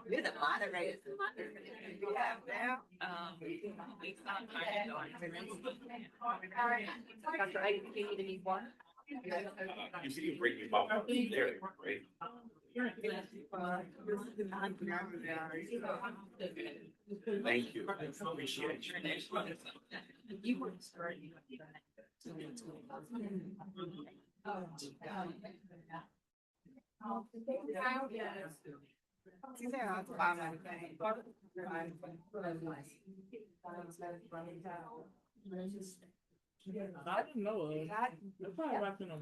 You're the moderator. You see, you bring me up there, right? Thank you. I appreciate your next one. You were starting. I didn't know it. They're probably watching them.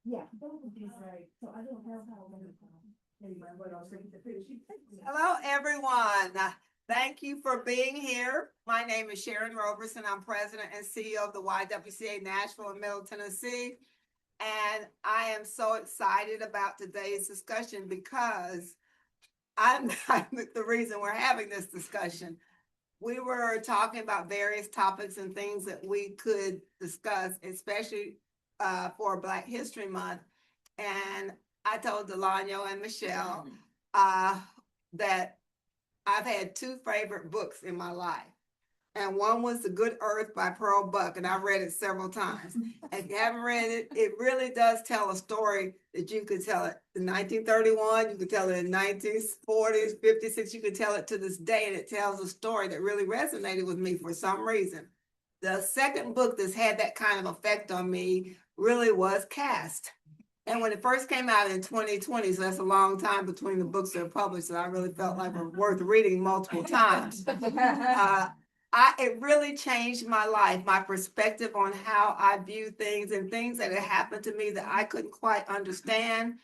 Yeah, that would be right. So I don't know how. Hello, everyone. Thank you for being here. My name is Sharon Roberson. I'm president and CEO of the YWCA Nashville and Middle Tennessee. And I am so excited about today's discussion because I'm the reason we're having this discussion. We were talking about various topics and things that we could discuss, especially for Black History Month. And I told Delanyo and Michelle that I've had two favorite books in my life. And one was The Good Earth by Pearl Buck, and I've read it several times. If you haven't read it, it really does tell a story that you could tell it in 1931, you could tell it in 1940s, 56, you could tell it to this day, and it tells a story that really resonated with me for some reason. The second book that's had that kind of effect on me really was Caste. And when it first came out in 2020, so that's a long time between the books that are published, that I really felt like were worth reading multiple times. It really changed my life, my perspective on how I view things and things that had happened to me that I couldn't quite understand.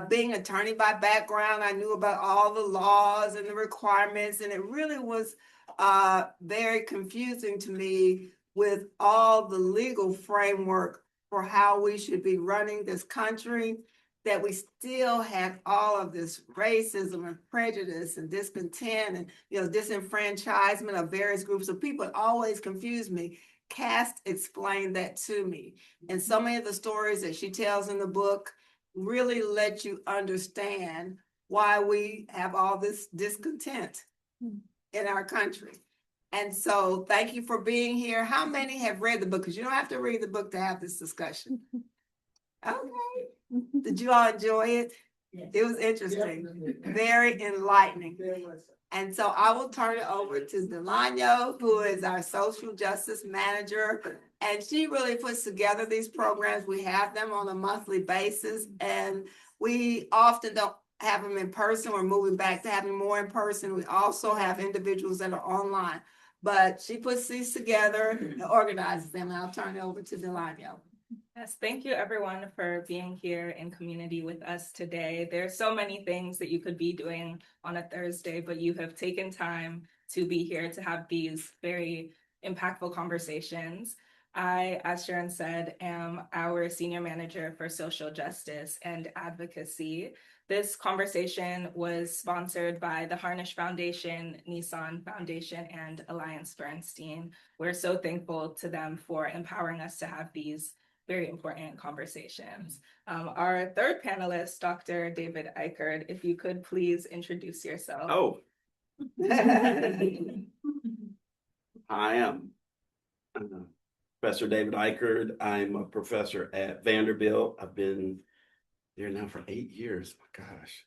Being an attorney by background, I knew about all the laws and the requirements, and it really was very confusing to me with all the legal framework for how we should be running this country, that we still have all of this racism and prejudice and discontent and disenfranchisement of various groups of people. It always confused me. Caste explained that to me. And so many of the stories that she tells in the book really let you understand why we have all this discontent in our country. And so thank you for being here. How many have read the book? Because you don't have to read the book to have this discussion. Okay. Did you all enjoy it? Yes. It was interesting, very enlightening. And so I will turn it over to Delanyo, who is our social justice manager. And she really puts together these programs. We have them on a monthly basis, and we often don't have them in person. We're moving back to having more in person. We also have individuals that are online, but she puts these together and organizes them. And I'll turn it over to Delanyo. Yes, thank you everyone for being here in community with us today. There's so many things that you could be doing on a Thursday, but you have taken time to be here to have these very impactful conversations. I, as Sharon said, am our senior manager for social justice and advocacy. This conversation was sponsored by the Harnish Foundation, Nissan Foundation, and Alliance Bernstein. We're so thankful to them for empowering us to have these very important conversations. Our third panelist, Dr. David Ikard, if you could please introduce yourself. Oh. I am Professor David Ikard. I'm a professor at Vanderbilt. I've been there now for 8 years. My gosh.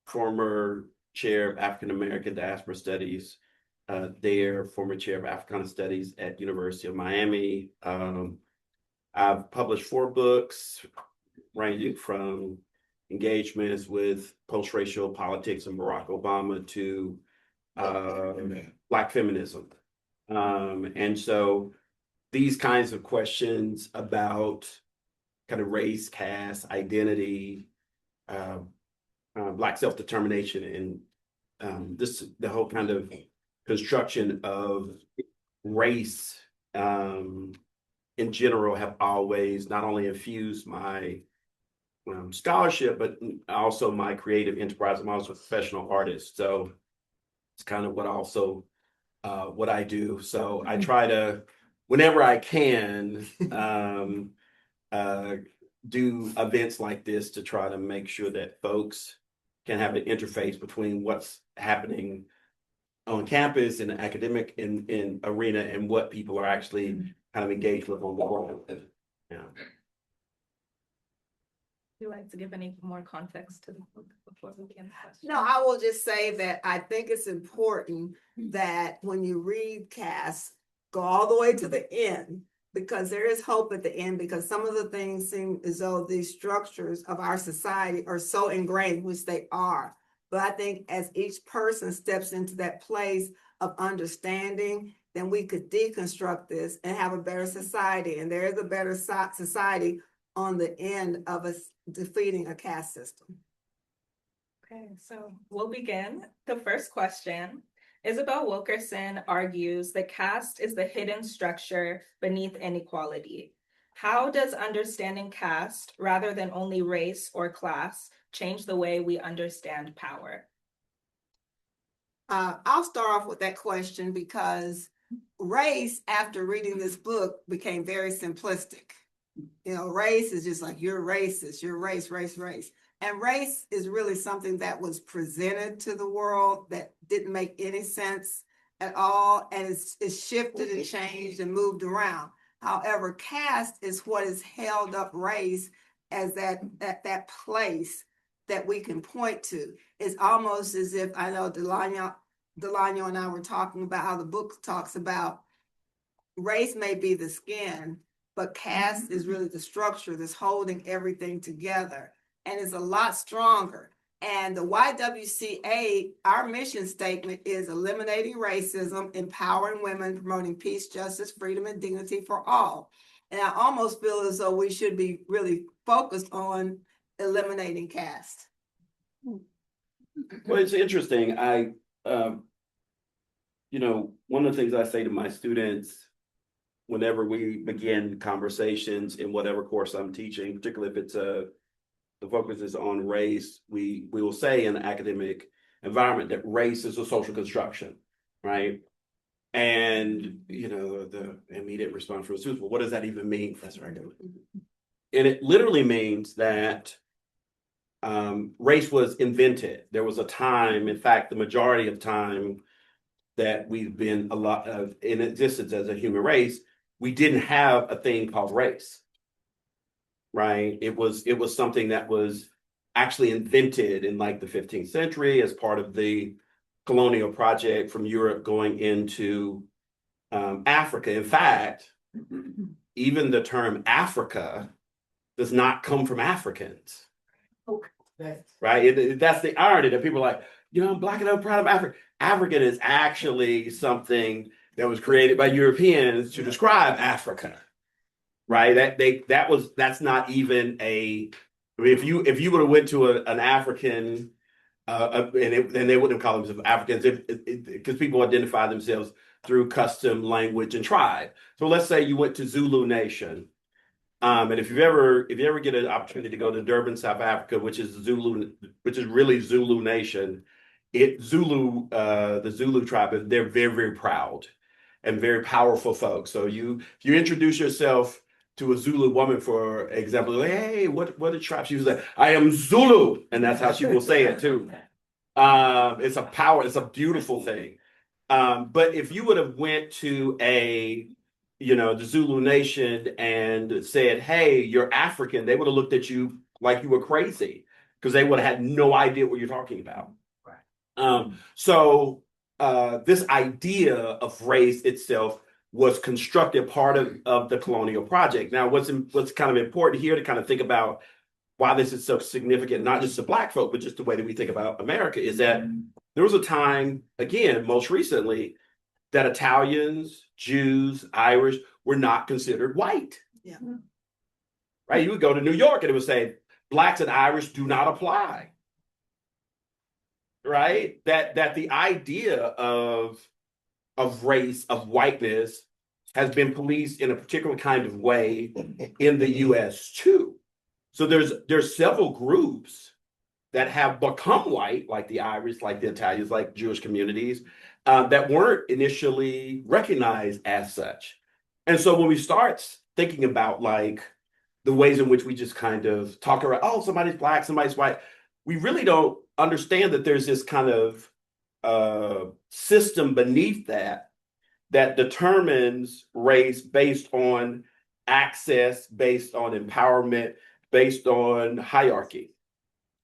Former chair of African American Diaspora Studies there, former chair of Africana Studies at University of Miami. I've published 4 books ranging from engagements with post-racial politics and Barack Obama to Black feminism. And so these kinds of questions about kind of race, caste, identity, Black self-determination, and the whole kind of construction of race in general have always not only infused my scholarship, but also my creative enterprise. I'm also a professional artist. So it's kind of what I do. So I try to, whenever I can, do events like this to try to make sure that folks can have an interface between what's happening on campus in the academic in arena and what people are actually kind of engaged with on the world. Yeah. Would you like to give any more context to the book before we begin the question? No, I will just say that I think it's important that when you read Caste, go all the way to the end, because there is hope at the end, because some of the things seem as though these structures of our society are so ingrained, which they are. But I think as each person steps into that place of understanding, then we could deconstruct this and have a better society. And there is a better society on the end of us defeating a caste system. Okay, so we'll begin. The first question. Isabel Wilkerson argues that caste is the hidden structure beneath inequality. How does understanding caste, rather than only race or class, change the way we understand power? I'll start off with that question because race, after reading this book, became very simplistic. You know, race is just like, you're racist, you're race. And race is really something that was presented to the world that didn't make any sense at all. And it's shifted and changed and moved around. However, caste is what has held up race as that place that we can point to. It's almost as if, I know Delanyo and I were talking about how the book talks about race may be the skin, but caste is really the structure that's holding everything together. And it's a lot stronger. And the YWCA, our mission statement is eliminating racism, empowering women, promoting peace, justice, freedom, and dignity for all. And I almost feel as though we should be really focused on eliminating caste. Well, it's interesting. One of the things I say to my students whenever we begin conversations in whatever course I'm teaching, particularly if it's the focus is on race, we will say in the academic environment that race is a social construction, right? And the immediate response from students, well, what does that even mean, Professor Ikard? And it literally means that race was invented. There was a time, in fact, the majority of time that we've been in existence as a human race, we didn't have a thing called race. Right? It was something that was actually invented in like the 15th century as part of the colonial project from Europe going into Africa. In fact, even the term Africa does not come from Africans. Okay. Right? That's the irony that people are like, I'm Black and I'm proud of Africa. African is actually something that was created by Europeans to describe Africa. Right, that's not even if you would have went to an African and they wouldn't call themselves Africans because people identify themselves through custom, language, and tribe. So let's say you went to Zulu Nation, and if you ever get an opportunity to go to Durban, South Africa, which is really Zulu Nation, the Zulu tribe, they're very, very proud and very powerful folks. So you introduce yourself to a Zulu woman, for example, like, hey, what a tribe? She was like, I am Zulu. And that's how she will say it too. It's a beautiful thing. But if you would have went to the Zulu Nation and said, hey, you're African, they would have looked at you like you were crazy because they would have had no idea what you're talking about. Right. So this idea of race itself was constructed part of the colonial project. Now, what's kind of important here to kind of think about why this is so significant, not just to Black folk, but just the way that we think about America, is that there was a time, again, most recently, that Italians, Jews, Irish were not considered white. Yeah. Right? You would go to New York and it would say, Blacks and Irish do not apply. Right? That the idea of race, of whiteness, has been policed in a particular kind of way in the US too. So there's several groups that have become white, like the Irish, like the Italians, like Jewish communities, that weren't initially recognized as such. And so when we start thinking about like the ways in which we just kind of talk around, oh, somebody's black, somebody's white, we really don't understand that there's this kind of system beneath that determines race based on access, based on empowerment, based on hierarchy.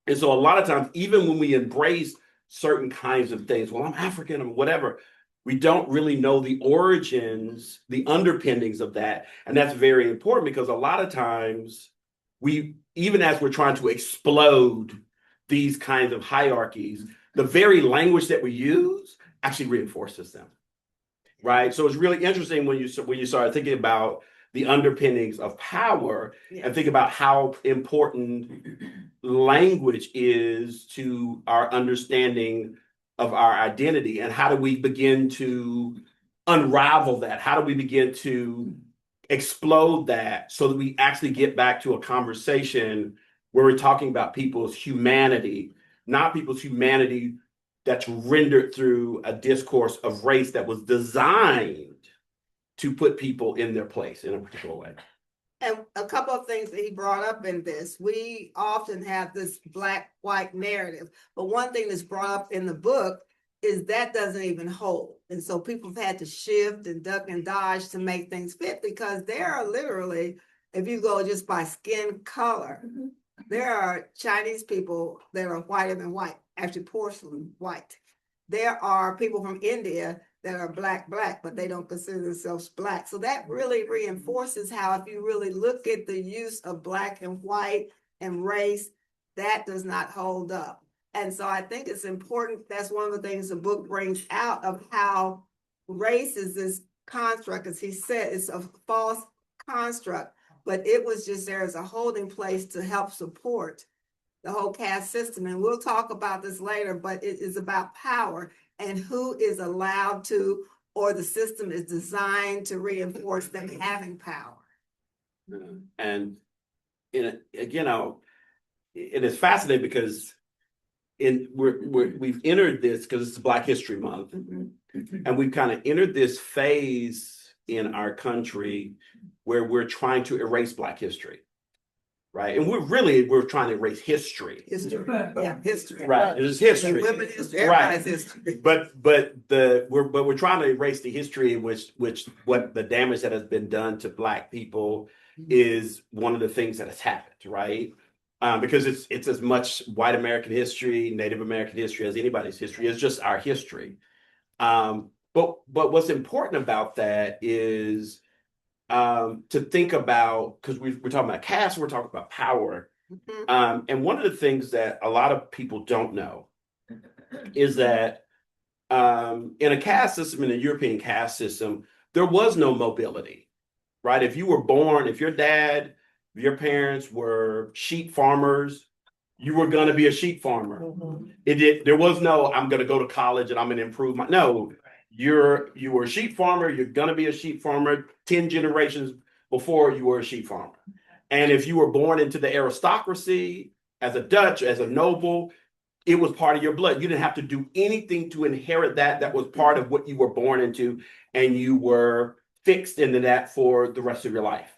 And so a lot of times, even when we embrace certain kinds of things, well, I'm African or whatever, we don't really know the origins, the underpinnings of that. And that's very important because a lot of times even as we're trying to explode these kinds of hierarchies, the very language that we use actually reinforces them. Right. So it's really interesting when you start thinking about the underpinnings of power and think about how important language is to our understanding of our identity, and how do we begin to unravel that? How do we begin to explode that so that we actually get back to a conversation where we're talking about people's humanity, not people's humanity that's rendered through a discourse of race that was designed to put people in their place in a particular way. And a couple of things that he brought up in this, we often have this black-white narrative, but one thing that's brought up in the book is that doesn't even hold. And so people have had to shift and duck and dodge to make things fit, because there are literally, if you go just by skin color, there are Chinese people that are whiter than white, actually porcelain white. There are people from India that are black, but they don't consider themselves black. So that really reinforces how, if you really look at the use of black and white and race, that does not hold up. And so I think it's important. That's one of the things the book brings out, of how race is this construct, as he said, it's a false construct, but it was just there as a holding place to help support the whole caste system. And we'll talk about this later, but it is about power and who is allowed to, or the system is designed to reinforce them having power. And again, it is fascinating because we've entered this, because it's Black History Month, and we've kind of entered this phase in our country where we're trying to erase Black history. Right. And we're trying to erase history. History. Yeah, history. Right. It is history. Women's history. Everybody's history. But we're trying to erase the history in which what the damage that has been done to Black people is one of the things that has happened, right? Because it's as much white American history, Native American history as anybody's history. It's just our history. But what's important about that is to think about, because we're talking about caste, we're talking about power. And one of the things that a lot of people don't know is that in a caste system, in a European caste system, there was no mobility, right? If you were born, if your parents were sheep farmers, you were going to be a sheep farmer. There was no, I'm going to go to college and I'm going to improve no. You were a sheep farmer. You're going to be a sheep farmer 10 generations before you were a sheep farmer. And if you were born into the aristocracy as a Dutch, as a noble, it was part of your blood. You didn't have to do anything to inherit that. That was part of what you were born into, and you were fixed into that for the rest of your life.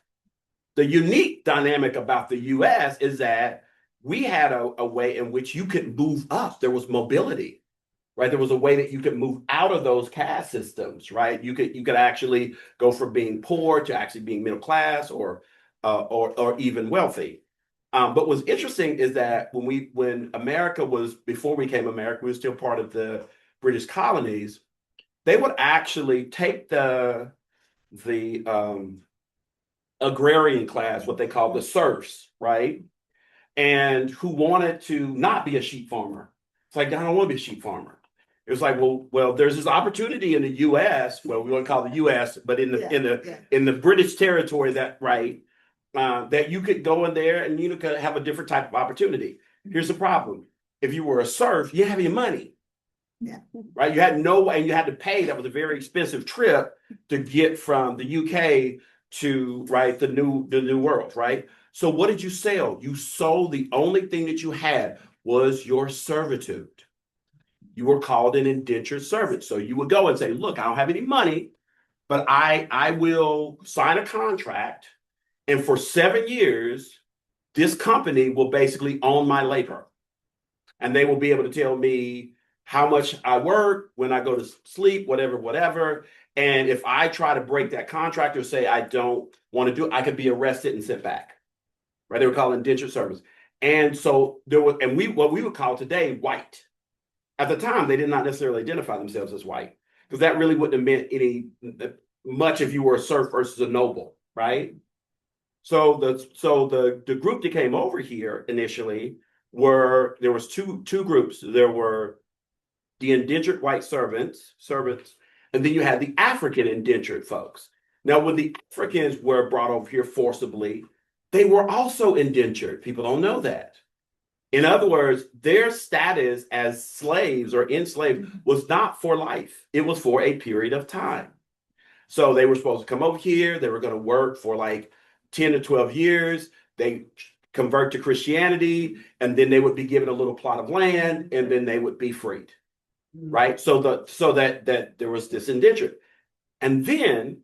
The unique dynamic about the US is that we had a way in which you could move up. There was mobility. Right, there was a way that you could move out of those caste systems. Right, you could actually go from being poor to actually being middle class or even wealthy. But what's interesting is that when America was, before we became America, we were still part of the British colonies. They would actually take the agrarian class, what they call the serfs, right, and who wanted to not be a sheep farmer. It's like, I don't want to be a sheep farmer. It was like, well, there's this opportunity in the U.S. Well, we want to call it the U.S., but in the British territory, that you could go in there and you could have a different type of opportunity. Here's the problem: if you were a serf, you have your money, Yeah. Right? You had no way, and you had to pay. That was a very expensive trip to get from the UK to the new world, right? So what did you sell? You sold, the only thing that you had was your servitude. You were called an indentured servant. So you would go and say, look, I don't have any money, but I will sign a contract, and for 7 years, this company will basically own my labor. And they will be able to tell me how much I work, when I go to sleep, whatever. And if I try to break that contract or say I don't want to do it, I could be arrested and sent back. Right? They were called indentured servants. And so there was, and what we would call today white. At the time, they did not necessarily identify themselves as white, because that really wouldn't have meant any much if you were a serf versus a noble, right? So the group that came over here initially there was two groups. There were the indentured white servants, and then you had the African indentured folks. Now, when the Africans were brought over here forcibly, they were also indentured. People don't know that. In other words, their status as slaves or enslaved was not for life. It was for a period of time. So they were supposed to come over here. They were going to work for like 10 to 12 years. They convert to Christianity, and then they would be given a little plot of land, and then they would be freed. Right? So that there was this indenture. And then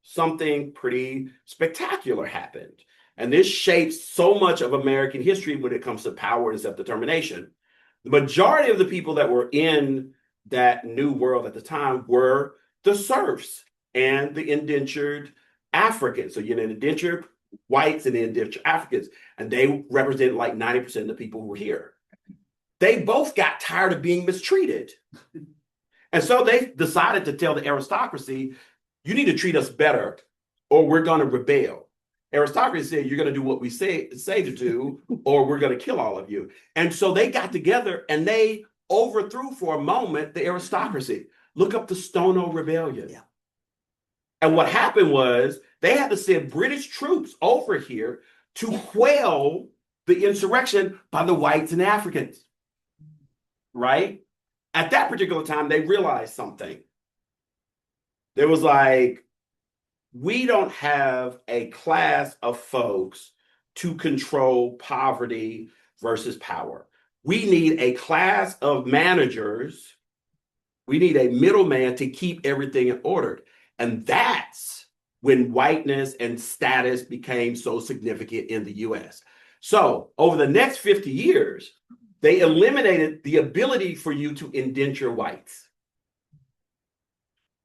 something pretty spectacular happened. And this shapes so much of American history when it comes to power and self-determination. The majority of the people that were in that new world at the time were the serfs and the indentured Africans. So you had indentured whites and the indentured Africans, and they represented like 90% of the people who were here. They both got tired of being mistreated. And so they decided to tell the aristocracy, you need to treat us better or we're going to rebel. Aristocracy said, you're going to do what we say to do, or we're going to kill all of you. And so they got together and they overthrew for a moment the aristocracy. Look up the Stono Rebellion. Yeah. And what happened was they had to send British troops over here to quell the insurrection by the whites and Africans. Right? At that particular time, they realized something. There was like, we don't have a class of folks to control poverty versus power. We need a class of managers. We need a middleman to keep everything in order. And that's when whiteness and status became so significant in the US. So over the next 50 years, they eliminated the ability for you to indenture whites.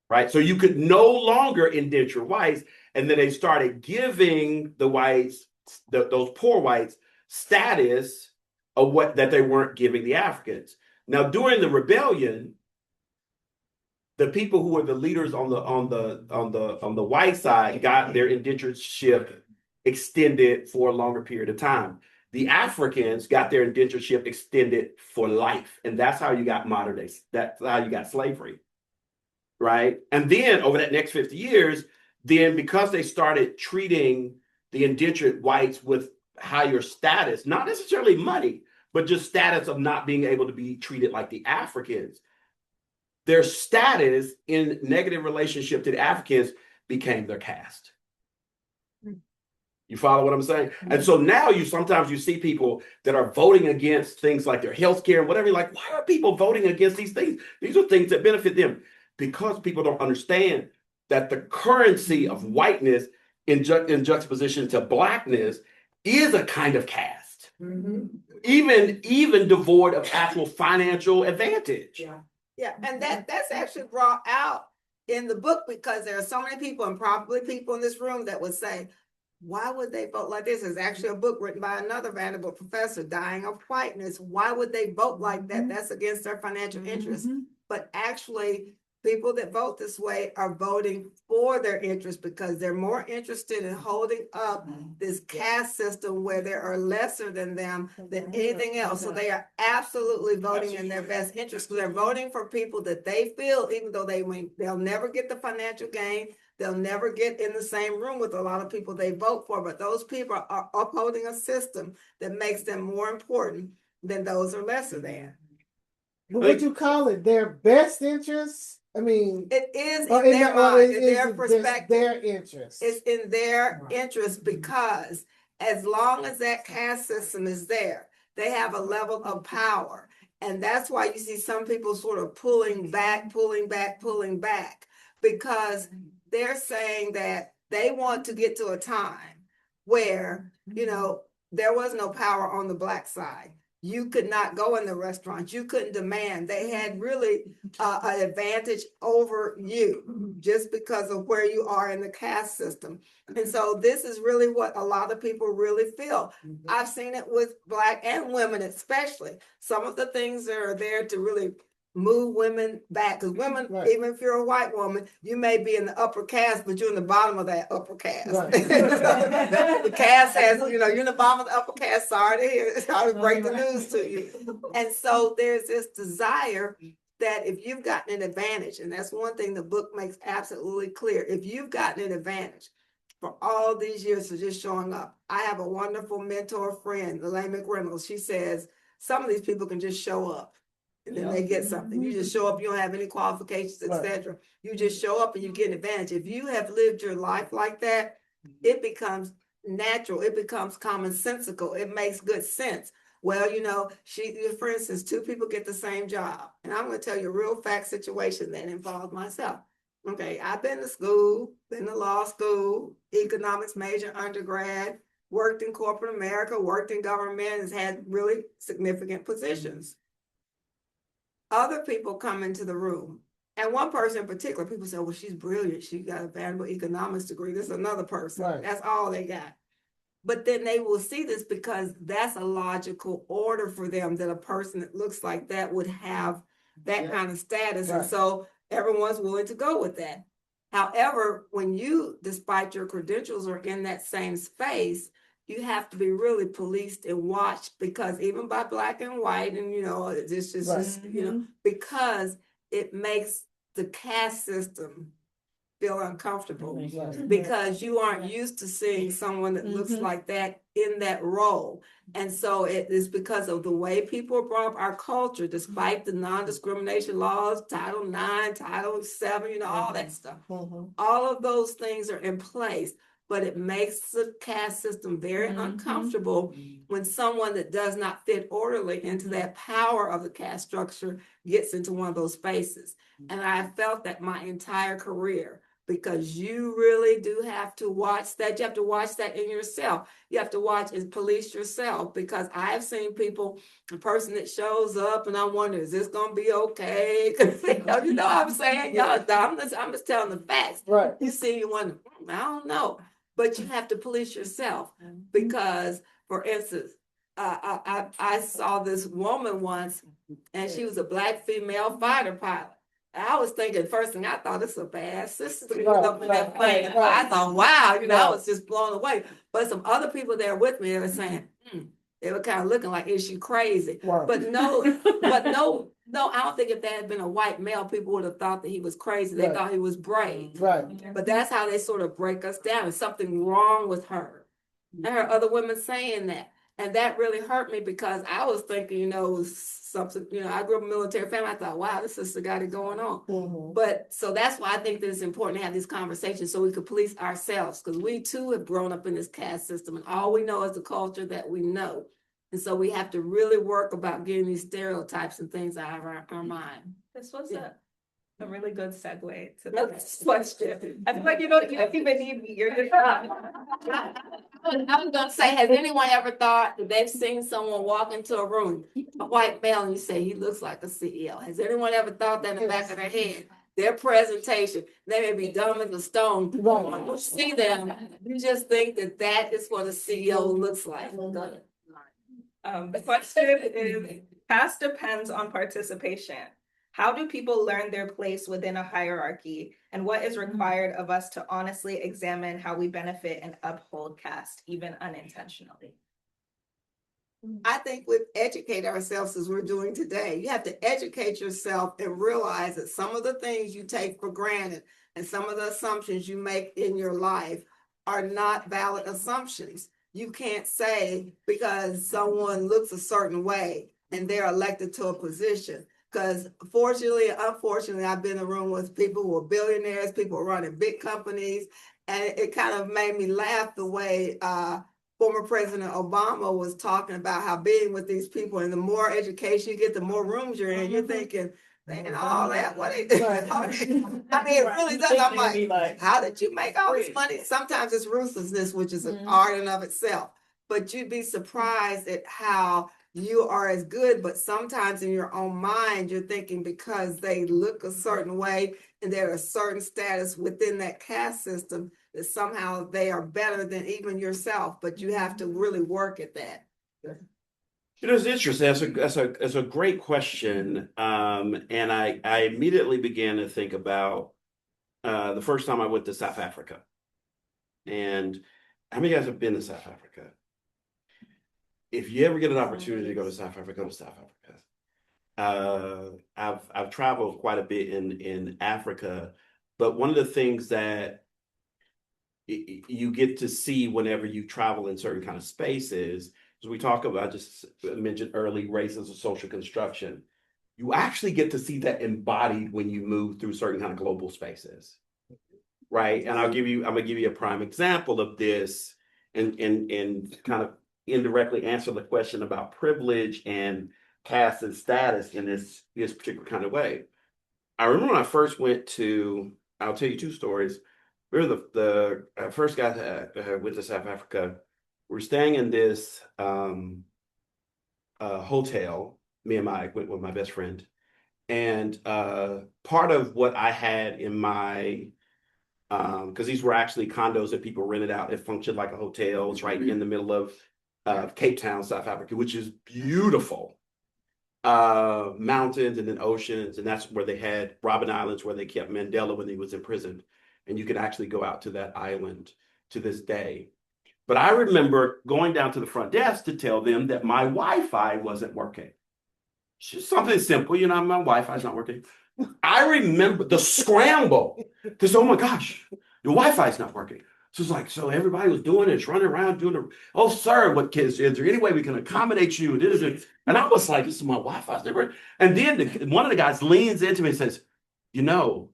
Right? So you could no longer indenture whites, and then they started giving the whites, those poor whites, status of what that they weren't giving the Africans. Now, during the rebellion, the people who were the leaders on the white side got their indentureship extended for a longer period of time. The Africans got their indentureship extended for life, and that's how you got modern day. That's how you got slavery. Right. And then over that next 50 years, then because they started treating the indentured whites with higher status, not necessarily money, but just status of not being able to be treated like the Africans, their status in negative relationship to the Africans became their caste. You follow what I'm saying? And so now sometimes you see people that are voting against things like their health care and whatever. You're like, why are people voting against these things? These are things that benefit them. Because people don't understand that the currency of whiteness in juxtaposition to blackness is a kind of caste, even devoid of actual financial advantage. Yeah, and that's actually brought out in the book, because there are so many people, and probably people in this room, that would say, why would they vote like this? There's actually a book written by another Vanderbilt professor, Dying of Whiteness. Why would they vote like that? That's against their financial interests. But actually, people that vote this way are voting for their interests, because they're more interested in holding up this caste system where there are lesser than them than anything else. So they are absolutely voting in their best interest, because they're voting for people that they feel, even though they'll never get the financial gain, they'll never get in the same room with a lot of people they vote for, but those people are upholding a system that makes them more important than those who are lesser than. But would you call it their best interest? I mean, It is or in their mind, in is their it just perspective. their interest? It's in their interest because as long as that caste system is there, they have a level of power. And that's why you see some people sort of pulling back, because they're saying that they want to get to a time where, there was no power on the Black side. You could not go in the restaurants. You couldn't demand. They had really an advantage over you just because of where you are in the caste system. And so this is really what a lot of people really feel. I've seen it with Black and women especially. Some of the things that are there to really move women back, because women, Right. even if you're a white woman, you may be in the upper caste, but you're in the bottom of that upper caste. Right. The caste has, you're in the bottom of the upper caste. Sorry to break the news to you. And so there's this desire that if you've gotten an advantage, and that's one thing the book makes absolutely clear, if you've gotten an advantage for all these years of just showing up. I have a wonderful mentor friend, Elaine McReynolds. She says some of these people can just show up. And then they get something. You just show up, you don't have any qualifications, etc. You just show up and you get an advantage. If you have lived your life like that, it becomes natural, it becomes commonsensical, it makes good sense. Well, for instance, two people get the same job. And I'm going to tell you a real fact situation that involves myself. Okay, I've been to school, been to law school, economics major, undergrad, worked in corporate America, worked in government, has had really significant positions. Other people come into the room, and one person in particular, people say, well, she's brilliant. She got a Vanderbilt economics degree. This is another person. Right. That's all they got. But then they will see this because that's a logical order for them that a person that looks like that would have that kind of status. Right. And so everyone's willing to go with that. However, when you, despite your credentials, are in that same space, you have to be really policed and watched, because even by Black and white, and this is just, because it makes the caste system feel uncomfortable, because you aren't used to seeing someone that looks like that in that role. And so it is because of the way people are brought up, our culture, despite the non-discrimination laws, Title IX, Title VII, all that stuff. All of those things are in place. But it makes the caste system very uncomfortable when someone that does not fit orderly into that power of the caste structure gets into one of those spaces. And I felt that my entire career, because you really do have to watch that. You have to watch that in yourself. You have to watch and police yourself, because I have seen people, a person that shows up and I wonder, is this going to be okay? You know what I'm saying? Y'all, I'm just telling the facts. Right. You see, you wonder, I don't know. But you have to police yourself, because, for instance, I saw this woman once, and she was a Black female fighter pilot. I was thinking, first thing I thought, this is a bad sister up in that plane. I thought, wow, I was just blown away. But some other people there with me, they were saying, they were kind of looking like, is she crazy? Wow. But no, I don't think if that had been a white male, people would have thought that he was crazy. They thought he was brave. Right. But that's how they sort of break us down. There's something wrong with her. I heard other women saying that. And that really hurt me, because I was thinking, it was something, I grew up in a military family. I thought, wow, this sister got it going on. But so that's why I think that it's important to have these conversations so we could police ourselves, because we too have grown up in this caste system, and all we know is the culture that we know. And so we have to really work about getting these stereotypes and things out of our mind. This was a really good segue to the next question. I feel like you don't even need me. You're just I was going to say, has anyone ever thought that they've seen someone walk into a room, a white male, and you say, he looks like a CEO? Has anyone ever thought that in the back of their head? Their presentation, they may be dumb as a stone. When you see them, you just think that is what a CEO looks like. The question is, caste depends on participation. How do people learn their place within a hierarchy, and what is required of us to honestly examine how we benefit and uphold caste, even unintentionally? I think we educate ourselves as we're doing today. You have to educate yourself and realize that some of the things you take for granted and some of the assumptions you make in your life are not valid assumptions. You can't say because someone looks a certain way and they're elected to a position Because fortunately, unfortunately, I've been in a room with people who are billionaires, people who are running big companies, and it kind of made me laugh the way former President Obama was talking about how being with these people, and the more education you get, the more rooms you're in, you're thinking, man, all that, what they do? I mean, it really does. I'm like, how did you make all this money? Sometimes it's ruthlessness, which is an art in of itself. But you'd be surprised at how you are as good, but sometimes in your own mind, you're thinking because they look a certain way and they're a certain status within that caste system, that somehow they are better than even yourself, but you have to really work at that. You know, it's interesting. That's a great question. And I immediately began to think about the first time I went to South Africa. And how many guys have been to South Africa? If you ever get an opportunity to go to South Africa, go to South Africa. I've traveled quite a bit in Africa, but one of the things that you get to see whenever you travel in certain kind of spaces, as we talk about, just mentioned early, races of social construction, you actually get to see that embodied when you move through certain kind of global spaces, right? And I'm gonna give you a prime example of this, and kind of indirectly answer the question about privilege and caste and status in this particular kind of way. I remember when I first went to, I'll tell you two stories. We were the first guy that went to South Africa. We're staying in this hotel. Me and I went with my best friend. And part of what I had in my, because these were actually condos that people rented out. It functioned like a hotel. It's right in the middle of Cape Town, South Africa, which is beautiful. Mountains and then oceans. And that's where they had Robben Islands, where they kept Mandela when he was in prison. And you can actually go out to that island to this day. But I remember going down to the front desk to tell them that my Wi-Fi wasn't working. Just something simple, you know, my Wi-Fi's not working. I remember the scramble to say, oh my gosh, your Wi-Fi's not working. So it's like, so everybody was doing it, running around doing it. Oh, sir, what kids, is there any way we can accommodate you? And I was like, this is my Wi-Fi's never. And then one of the guys leans into me and says, you know,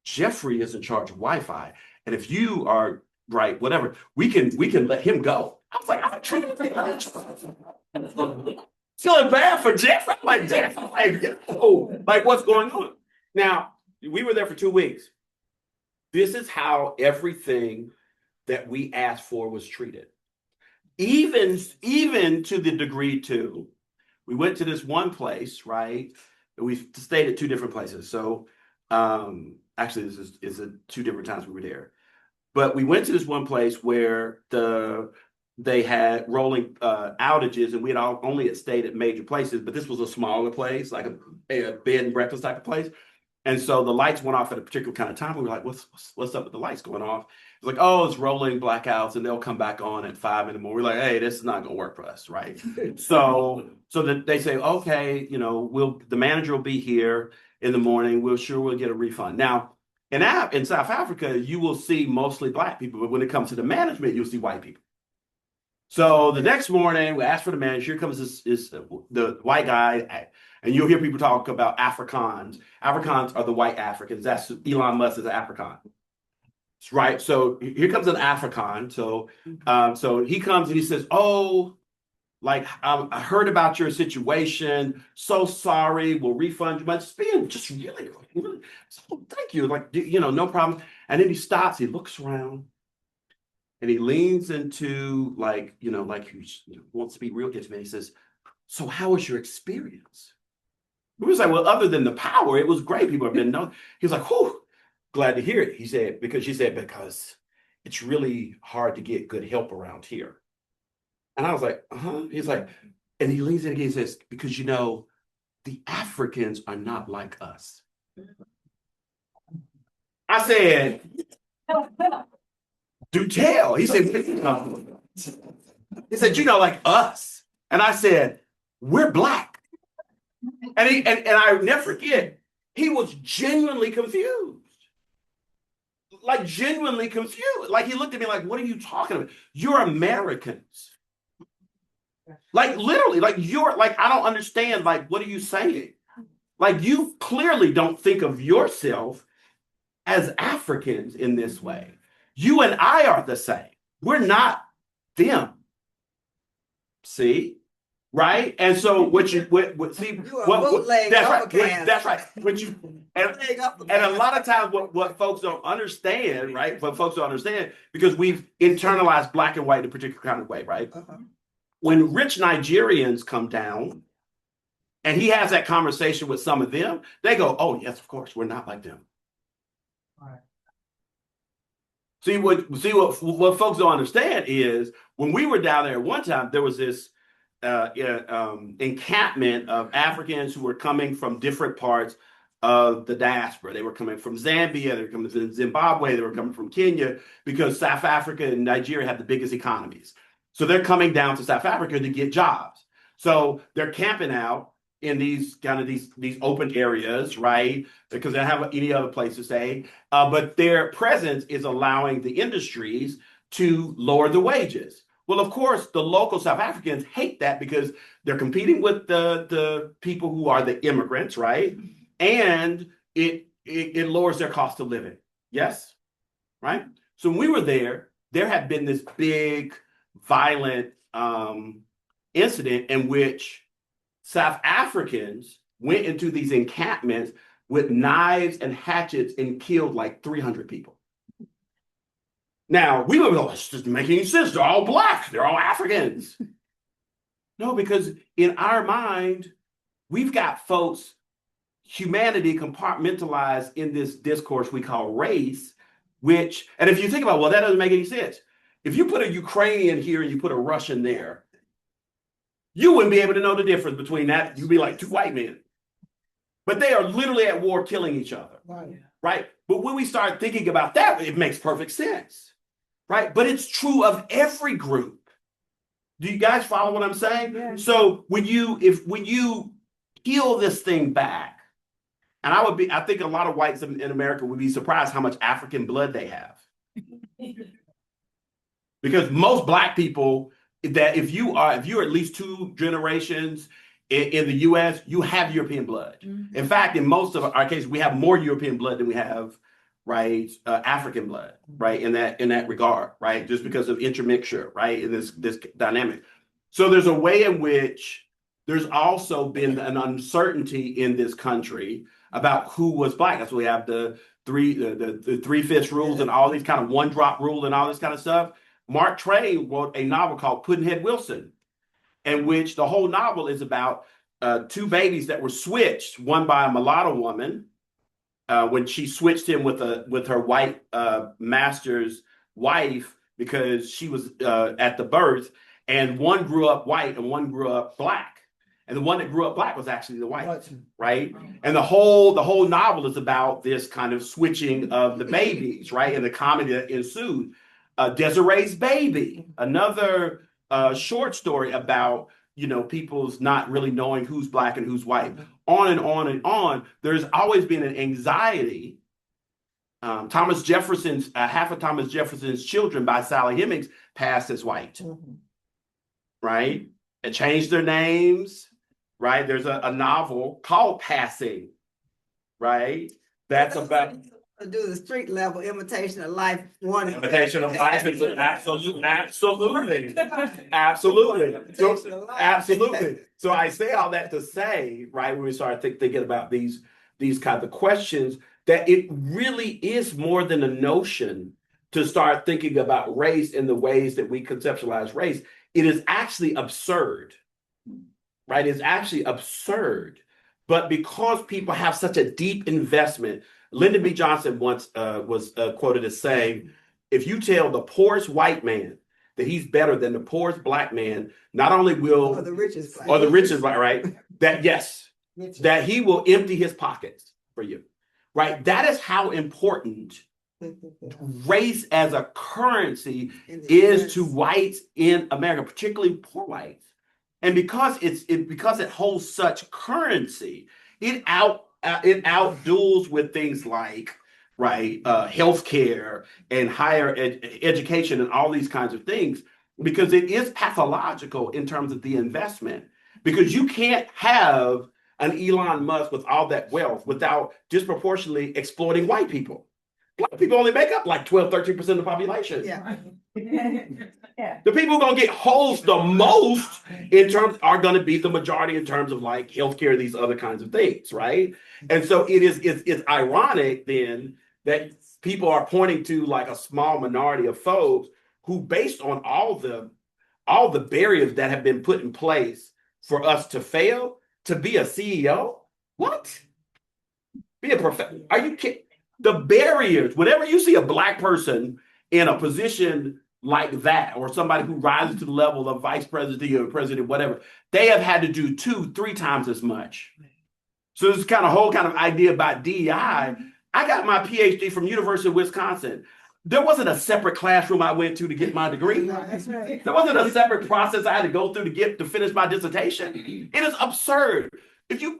Jeffrey is in charge of Wi-Fi. And if you are right, whatever, we can let him go. I was like, I'm feeling bad for Jeffrey. I'm like, like, what's going on? Now, we were there for 2 weeks. This is how everything that we asked for was treated. Even to the degree to, we went to this one place, right? We stayed at 2 different places. So actually, this is 2 different times we were there. But we went to this one place where they had rolling outages, and we had only had stayed at major places, but this was a smaller place, like a bed and breakfast type of place. And so the lights went off at a particular kind of time. We were like, what's up with the lights going off? It's like, oh, it's rolling blackouts, and they'll come back on at 5 in the morning. We're like, hey, this is not going to work for us, right? so that they say, okay, you know, the manager will be here in the morning. We'll get a refund. Now, in South Africa, you will see mostly Black people, but when it comes to the management, you'll see white people. So the next morning, we asked for the manager. Here comes the white guy, and you'll hear people talk about Afrikaans. Afrikaans are the white Africans. That's Elon Musk is an Afrikaan, right? So here comes an Afrikaan. So he comes and he says, "Oh, like I heard about your situation. So sorry. We'll refund you." But just being really, so thank you. Like, you know, no problem. And then he stops. He looks around. And he leans into, like, you know, like he wants to be real intimate. He says, "So how was your experience?" We was like, well, other than the power, it was great. People have been known. He was like, whew, glad to hear it. She said, because it's really hard to get good help around here. And I was like, uh-huh. He's like, and he leans in again and says, because, you know, the Africans are not like us. I said, do tell. He said, you know, like us. And I said, we're Black. And I never forget, he was genuinely confused. Like, genuinely confused. Like, he looked at me like, what are you talking about? You're Americans. Like, literally, like, I don't understand. Like, what are you saying? Like you clearly don't think of yourself as Africans in this way. You and I are the same. We're not them. See? Right? And so what see You are bootleg uppercast. that's right. What you and a lot of times what folks don't understand, right? What folks don't understand, because we've internalized black and white in a particular kind of way, right? When rich Nigerians come down and he has that conversation with some of them, they go, oh yes, of course, we're not like them. Right. See what folks don't understand is when we were down there at one time, there was this encampment of Africans who were coming from different parts of the diaspora. They were coming from Zambia, they were coming from Zimbabwe, they were coming from Kenya, because South Africa and Nigeria have the biggest economies. So they're coming down to South Africa to get jobs. So they're camping out in these open areas, right? Because they don't have any other place to stay. But their presence is allowing the industries to lower the wages. Well, of course, the local South Africans hate that because they're competing with the people who are the immigrants, right? And it lowers their cost of living. Yes, right? So when we were there had been this big, violent incident in which South Africans went into these encampments with knives and hatchets and killed like 300 people. Now, we would go, it's just making sense. They're all black. They're all Africans. No, because in our mind, we've got folks, humanity compartmentalized in this discourse we call race, which, and if you think about, well, that doesn't make any sense. If you put a Ukrainian here and you put a Russian there, you wouldn't be able to know the difference between that. You'd be like two white men. But they are literally at war killing each other. Right? But when we start thinking about that, it makes perfect sense. Right? But it's true of every group. Do you guys follow what I'm saying? Yeah. So when you peel this thing back, and I think a lot of whites in America would be surprised how much African blood they have. Because most black people, that if you're at least two generations in the US, you have European blood. Mm-hmm. In fact, in most of our cases, we have more European blood than we have, right, African blood, right, in that regard, right, just because of intermixture, right, in this dynamic. So there's a way in which there's also been an uncertainty in this country about who was black. That's why we have the 3/5 rules and all these kind of one drop rule and all this kind of stuff. Mark Twain wrote a novel called Pudd'nhead Wilson, in which the whole novel is about two babies that were switched, one by a mulatto woman, when she switched him with her white master's wife because she was at the birth, and one grew up white and one grew up black. And the one that grew up black was actually the white, right? And the whole novel is about this kind of switching of the babies, right? And the comedy that ensued. Desiree's Baby, another short story about, people's not really knowing who's black and who's white. On and on and on. There's always been an anxiety. Thomas Jefferson's, half of Thomas Jefferson's children by Sally Hemings passed as white, right? And changed their names, right? There's a novel called Passing, right? That's about... To do the street level imitation of life. Imitation of life is absolutely. So I say all that to say, right, when we start thinking about these kinds of questions, that it really is more than a notion to start thinking about race in the ways that we conceptualize race. It is actually absurd, right? It's actually absurd. But because people have such a deep investment, Lyndon B. Johnson once was quoted as saying, if you tell the poorest white man that he's better than the poorest black man, not only will... Or the richest black. Or the richest, right? That, yes, that he will empty his pockets for you, right? That is how important race as a currency is to whites in America, particularly poor whites. And because it holds such currency, it outduels with things like, right, healthcare and higher education and all these kinds of things, because it is pathological in terms of the investment. Because you can't have an Elon Musk with all that wealth without disproportionately exploiting white people. Black people only make up like 12-13% of the population. Yeah. The people who are going to get hosed the most in terms are going to be the majority in terms of like healthcare, these other kinds of things, right? And so it's ironic then that people are pointing to like a small minority of folks who, based on all the barriers that have been put in place for us to fail, to be a CEO. What? Be a professor? Are you kidding? The barriers, whenever you see a Black person in a position like that, or somebody who rises to the level of vice president or president, whatever, they have had to do 2-3 times as much. So this kind of whole kind of idea about DEI. I got my PhD from University of Wisconsin. There wasn't a separate classroom I went to get my degree. That's right. There wasn't a separate process I had to go through to finish my dissertation. It is absurd. If you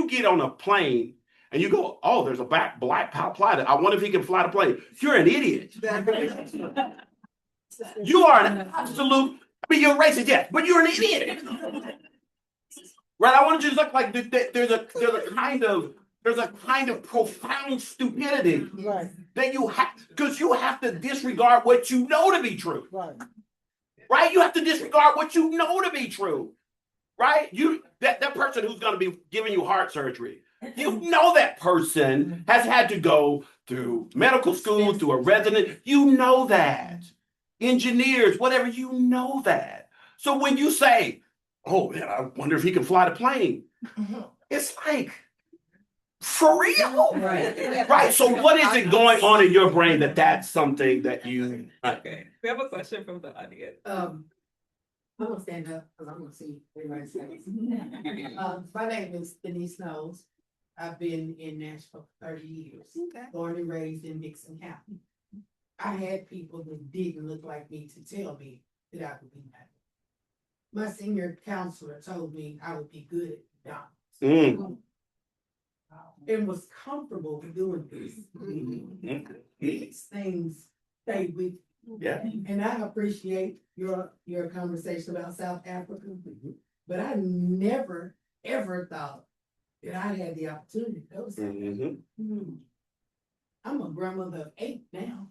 get on a plane and you go, oh, there's a black pilot. I wonder if he can fly the plane. You're an idiot. You are an absolute. I mean, you're racist, yes, but you're an idiot. Right? I want you to look like there's a kind of profound stupidity Right, that you have, because you have to disregard what you know to be true. right. Right? You have to disregard what you know to be true. Right? That person who's going to be giving you heart surgery, you know that person has had to go through medical school, through a resident. You know that. Engineers, whatever, you know that. So when you say, oh man, I wonder if he can fly the plane, it's like, for real? Right. Right. So what is it going on in your brain that's something that you... Okay, we have a question from the audience. I'm gonna stand up because I'm gonna see everybody's face. My name is Denise Knowles. I've been in Nashville for 30 years, Okay. born and raised in Dixon County. I had people that didn't look like me to tell me that I would be better. My senior counselor told me I would be good at McDonald's. And was comfortable doing this. These things stay with me. Yeah. And I appreciate your conversation about South Africa, but I never, ever thought that I had the opportunity to go to South Africa. I'm a grandmother of 8 now.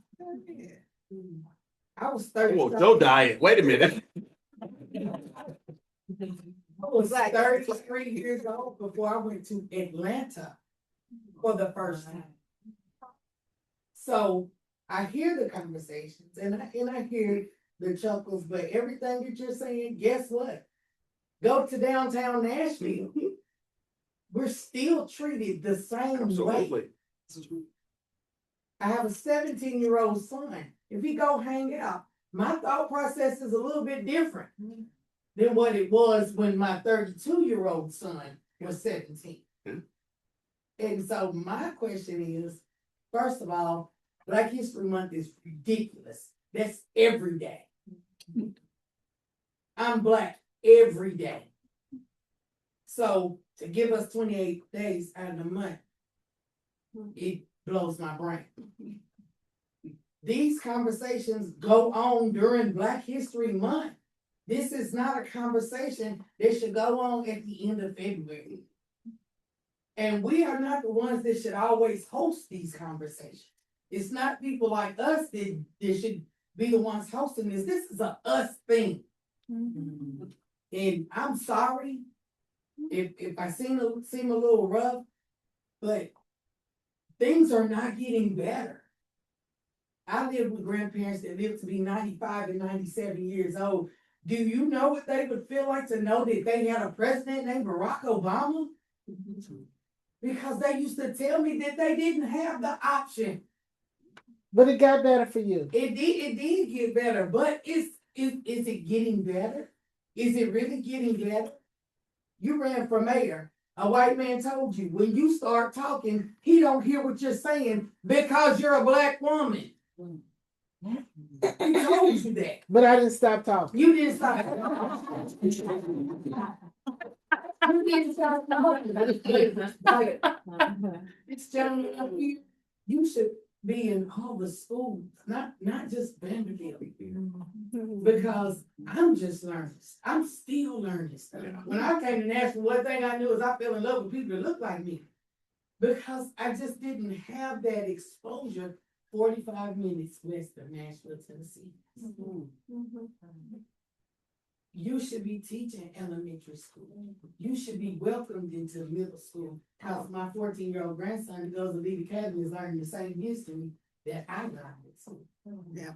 I was 30. Joe diet. Wait a minute. I was 33 years old before I went to Atlanta for the first time. So I hear the conversations and I hear the chuckles, but everything that you're saying, guess what? Go to downtown Nashville. We're still treated the same way. Absolutely. I have a 17-year-old son. If he go hang out, my thought process is a little bit different than what it was when my 32-year-old son was 17. And so my question is, first of all, Black History Month is ridiculous. That's every day. I'm Black every day. So to give us 28 days out of the month, it blows my brain. These conversations go on during Black History Month. This is not a conversation that should go on at the end of February. And we are not the ones that should always host these conversations. It's not people like us that should be the ones hosting this. This is a us thing. And I'm sorry if I seem a little rough, but things are not getting better. I lived with grandparents that lived to be 95 and 97 years old. Do you know what they would feel like to know that they had a president named Barack Obama? Because they used to tell me that they didn't have the option. But it got better for you. It did get better, but is it getting better? Is it really getting better? You ran for mayor. A white man told you when you start talking, he don't hear what you're saying because you're a Black woman. He told you that. But I didn't stop talking. You didn't stop. You didn't stop talking. This gentleman up here, you should be in all the schools, not just Vanderbilt. Because I'm just learning. I'm still learning stuff. When I came to Nashville, one thing I knew is I fell in love with people that look like me. Because I just didn't have that exposure 45 minutes west of Nashville, Tennessee. You should be teaching elementary school. You should be welcomed into middle school. Because my 14-year-old grandson who goes to Lead Academy is learning the same history that I got at school. Yeah.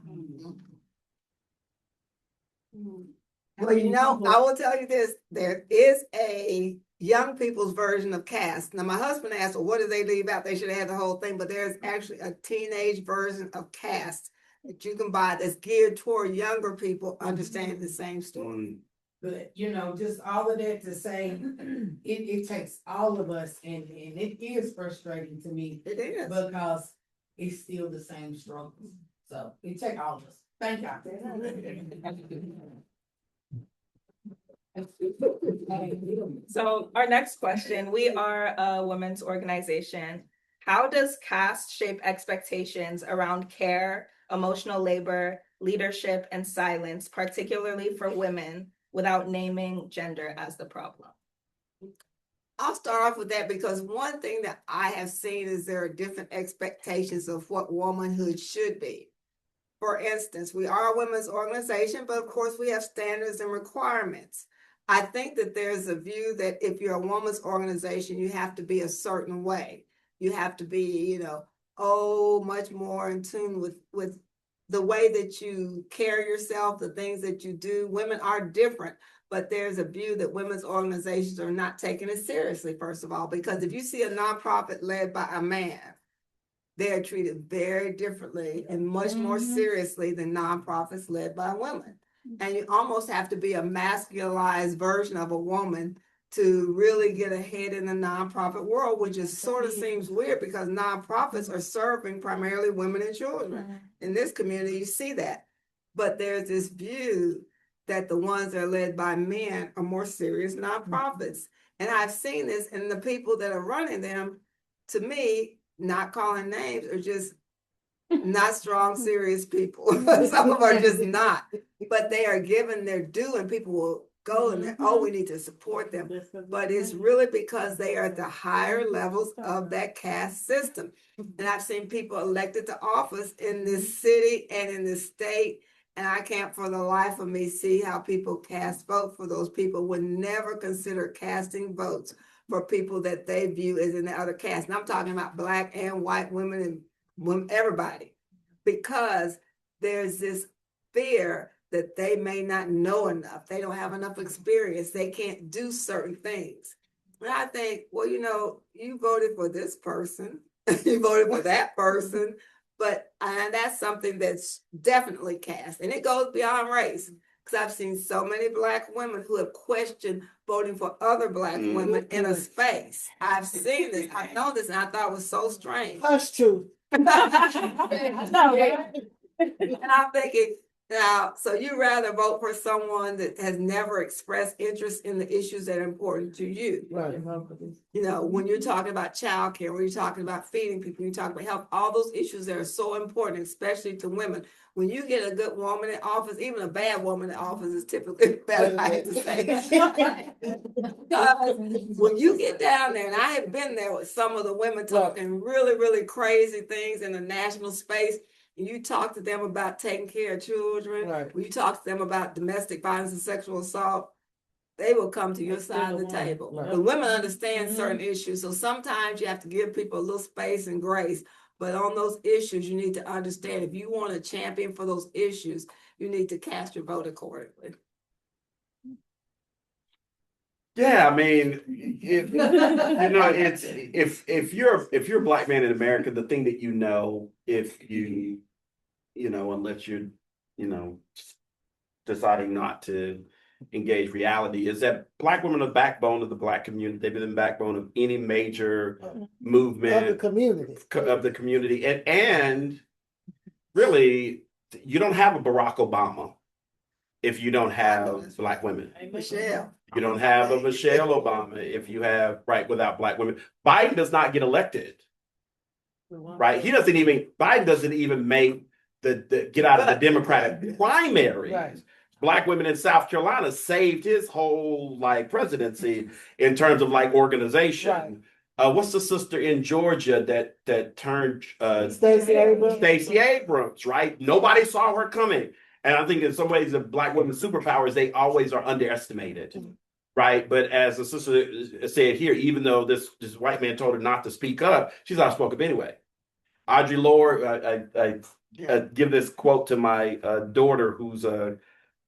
Well, you know, I will tell you this, there is a young people's version of Caste. Now, my husband asked, well, what did they leave out? They should have had the whole thing, but there's actually a teenage version of Caste that you can buy that's geared toward younger people understanding the same story. But, you know, just all of that to say, it takes all of us, and it is frustrating to me It is. because it's still the same struggle. So it takes all of us. Thank y'all. So our next question, we are a women's organization. How does caste shape expectations around care, emotional labor, leadership, and silence, particularly for women, without naming gender as the problem? I'll start off with that because one thing that I have seen is there are different expectations of what womanhood should be. For instance, we are a women's organization, but of course we have standards and requirements. I think that there's a view that if you're a woman's organization, you have to be a certain way. You have to be, you know, much more in tune with the way that you carry yourself, the things that you do. Women are different, but there's a view that women's organizations are not taking it seriously, first of all, because if you see a nonprofit led by a man, they're treated very differently and much more seriously than nonprofits led by women. And you almost have to be a masculinized version of a woman to really get ahead in the nonprofit world, which is sort of seems weird because nonprofits are serving primarily women and children. In this community, you see that. But there's this view that the ones that are led by men are more serious nonprofits. And I've seen this, and the people that are running them, to me, not calling names, are just not strong, serious people. Some of them are just not, but they are given their due, and people will go and we need to support them. But it's really because they are at the higher levels of that caste system. And I've seen people elected to office in this city and in this state, and I can't for the life of me see how people cast vote for those people, would never consider casting votes for people that they view as in the other caste. And I'm talking about Black and white women and women, everybody, because there's this fear that they may not know enough. They don't have enough experience. They can't do certain things. And I think, well, you know, you voted for this person, you voted for that person, but that's something that's definitely caste. And it goes beyond race. Because I've seen so many Black women who have questioned voting for other Black women in a space. I've seen this, I know this, and I thought it was so strange. Hush, truth. And I'm thinking, now, so you rather vote for someone that has never expressed interest in the issues that are important to you. Right. You know, when you're talking about childcare, when you're talking about feeding people, you're talking about health, all those issues that are so important, especially to women. When you get a good woman in office, even a bad woman in office is typically better, I hate to say. Because when you get down there, and I have been there with some of the women talking really, really crazy things in the national space, and you talk to them about taking care of children, Right. when you talk to them about domestic violence and sexual assault, they will come to your side of the table. Right. The women understand certain issues, so sometimes you have to give people a little space and grace. But on those issues, you need to understand if you want a champion for those issues, you need to cast your vote accordingly. Yeah, I mean, you know, it's if you're a Black man in America, the thing that if you know, unless you're, you know, deciding not to engage reality, is that Black women are the backbone of the Black community. They've been the backbone of any major movement Of the community. And really, you don't have a Barack Obama if you don't have Black women. Michelle. You don't have a Michelle Obama if you have, without Black women. Biden does not get elected right? Biden doesn't even make the get out of the Democratic primaries. Right. Black women in South Carolina saved his whole like presidency in terms of like organization. Right. What's the sister in Georgia that turned Stacey Abrams. Stacey Abrams, right? Nobody saw her coming. And I think in some ways the Black women's superpowers, they always are underestimated. Right. But as the sister said here, even though this white man told her not to speak up, she's outspoken anyway. Audre Lorde, I give this quote to my daughter, who's a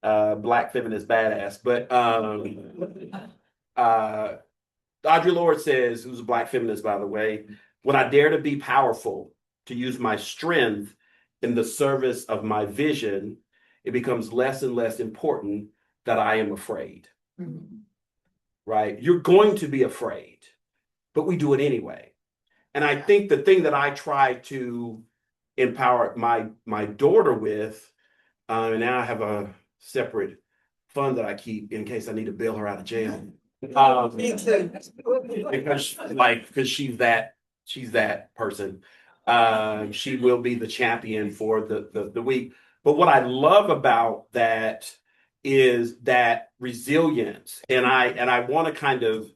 Black feminist badass. But Audre Lorde says, who's a Black feminist, by the way, when I dare to be powerful, to use my strength in the service of my vision, it becomes less and less important that I am afraid. Mm-hmm. Right? You're going to be afraid, but we do it anyway. And I think the thing that I try to empower my daughter with, and now I have a separate fund that I keep in case I need to bail her out of jail. Me too. Because she's that person. She will be the champion for the week. But what I love about that is that resilience. And I want to kind of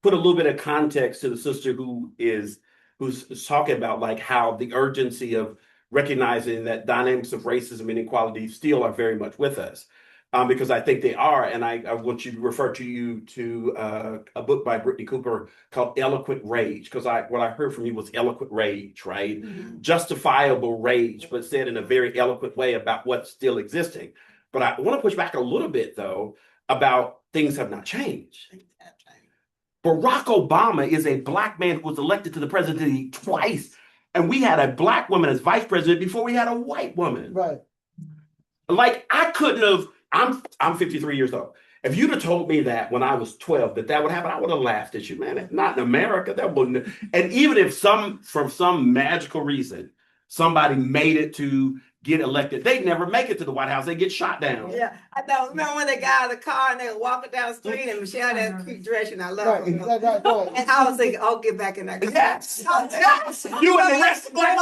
put a little bit of context to the sister who's talking about like how the urgency of recognizing that dynamics of racism and inequality still are very much with us. Because I think they are. And I want you to refer to a book by Brittany Cooper called Eloquent Rage, because what I heard from you was eloquent rage, right? Mm-hmm. Justifiable rage, but said in a very eloquent way about what's still existing. But I want to push back a little bit, though, about things have not changed. Barack Obama is a Black man who was elected to the presidency twice. And we had a Black woman as vice president before we had a white woman. Right. Like, I couldn't have, I'm 53 years old. If you'd have told me that when I was 12, that would happen, I would have laughed at you, man. Not in America, that wouldn't. And even if from some magical reason, somebody made it to get elected, they'd never make it to the White House. They get shot down. Yeah, I don't remember when they got out of the car and they were walking down the street and Michelle had that cute dress and I love her. Right. And I was thinking, oh, get back in that car. Yes. You and the rest of the Black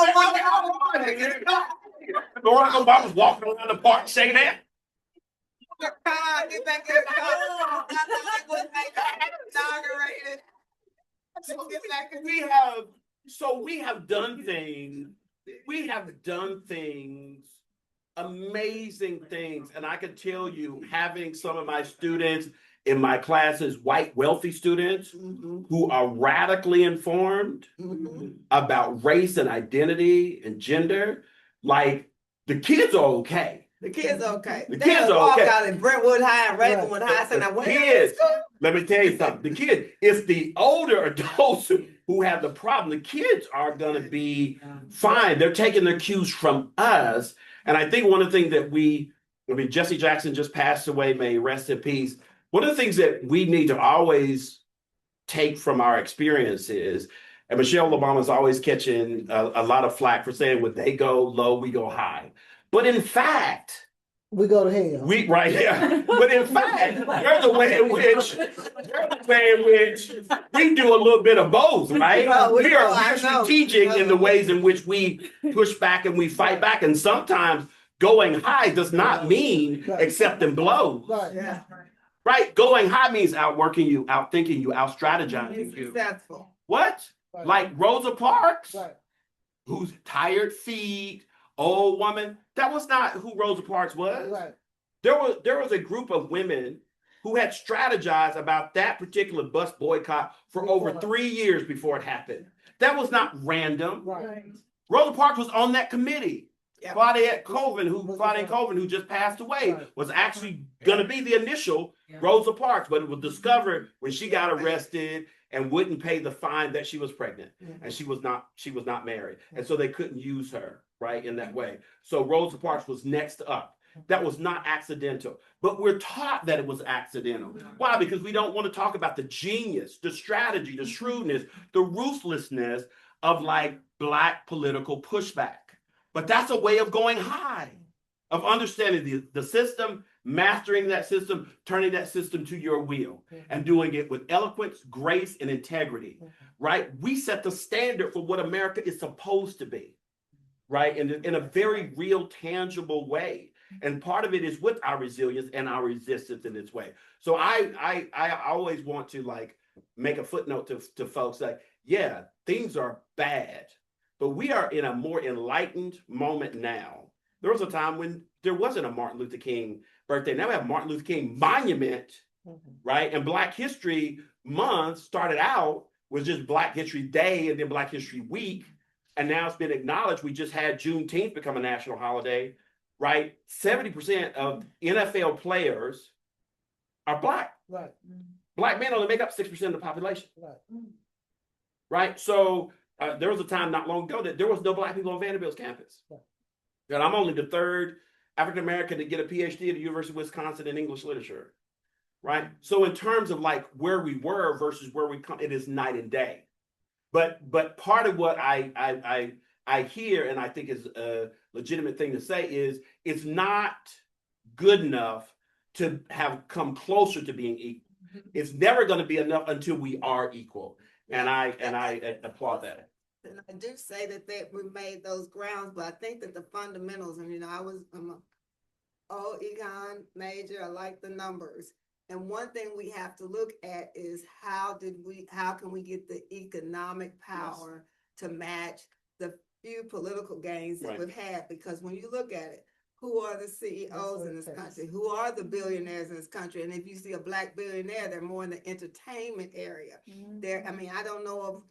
Barack Obama's walking around the park shaking hands. Get back in the car. Inaugurated. Get back in the car. We have done things. We have done things, amazing things. And I can tell you, having some of my students in my classes, white, wealthy students who are radically informed about race and identity and gender, like the kids are okay. The kids are okay. The They kids are walk okay. out in Brentwood High and Ravenwood High. So now Kids, let me tell you something. The kids, it's the older adults who have the problem. The kids are going to be fine. They're taking their cues from us. And I think one of the things that Jesse Jackson just passed away, may he rest in peace. One of the things that we need to always take from our experiences, and Michelle Obama's always catching a lot of flack for saying when they go low, we go high. But in fact, we go to hell. Right here. But in fact, there's a way in which we do a little bit of both, right? We are strategic in the ways in which we push back and we fight back. And sometimes going high does not mean accepting blows. Right. Yeah. Right? Going high means outworking you, outthinking you, out-strategizing you. Successful. What? Right. Like Rosa Parks, Right. who's tired feet, old woman. That was not who Rosa Parks was. Right. There was a group of women who had strategized about that particular bus boycott for over 3 years before it happened. That was not random. Right. Rosa Parks was on that committee. Yep. Claudette Colvin, who just passed away, was actually going to be the initial Rosa Parks, but it was discovered when she got arrested and wouldn't pay the fine that she was pregnant, and she was not married, and so they couldn't use her right in that way. So Rosa Parks was next up. That was not accidental, but we're taught that it was accidental. Why? Because we don't want to talk about the genius, the strategy, the shrewdness, the ruthlessness of like Black political pushback. But that's a way of going high. of understanding the system, mastering that system, turning that system to your will, and doing it with eloquence, grace, and integrity, right? We set the standard for what America is supposed to be, right? In a very real, tangible way. And part of it is with our resilience and our resistance in this way. So I always want to like make a footnote to folks like, yeah, things are bad, but we are in a more enlightened moment now. There was a time when there wasn't a Martin Luther King birthday. Now we have Martin Luther King monument, right? And Black History Month started out was just Black History Day and then Black History Week. And now it's been acknowledged. We just had Juneteenth become a national holiday, right? 70% of NFL players are Black. Right. Black men only make up 6% of the population. Right. Right. So there was a time not long ago that there was no Black people on Vanderbilt's campus. Right. And I'm only the third African American to get a PhD at the University of Wisconsin in English literature. Right. So in terms of like where we were versus where we come, it is night and day. But part of what I hear and I think is a legitimate thing to say is it's not good enough to have come closer to being equal. It's never going to be enough until we are equal. And I applaud that. And I do say that we made those grounds, but I think that the fundamentals, and I'm an old econ major, I like the numbers. And one thing we have to look at is how can we get the economic power to match the few political gains that we've had? Because when you look at it, who are the CEOs in this country? Who are the billionaires in this country? And if you see a Black billionaire, they're more in the entertainment area. I don't know of,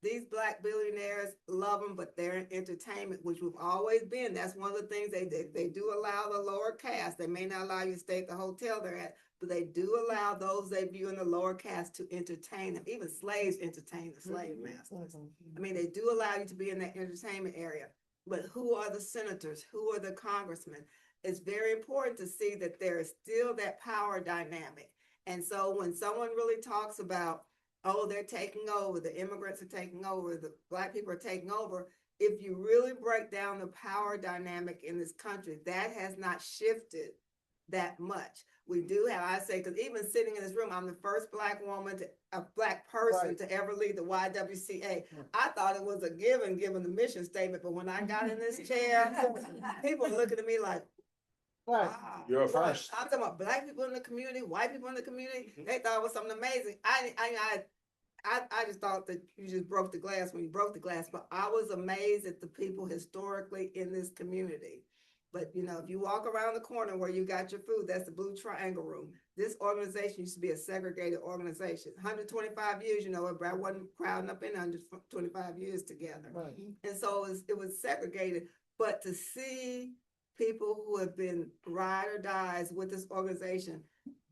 these Black billionaires love them, but they're in entertainment, which we've always been. That's one of the things they do allow the lower caste. They may not allow you to stay at the hotel they're at, but they do allow those they view in the lower caste to entertain them. Even slaves entertain the slave masters. They do allow you to be in that entertainment area. But who are the senators? Who are the congressmen? It's very important to see that there is still that power dynamic. And so when someone really talks about, oh, they're taking over, the immigrants are taking over, the Black people are taking over, if you really break down the power dynamic in this country, that has not shifted that much. We do have, I say, because even sitting in this room, I'm the first Black woman, a Black person to ever lead the YWCA. I thought it was a given the mission statement, but when I got in this chair, people were looking at me like, wow. You're a first. I'm talking about Black people in the community, white people in the community. They thought it was something amazing. I just thought that you just broke the glass when you broke the glass, but I was amazed at the people historically in this community. But, if you walk around the corner where you got your food, that's the Blue Triangle Room. This organization used to be a segregated organization. 125 years, I wasn't crowding up in 125 years together. Right. And so it was segregated. But to see people who have been ride or dies with this organization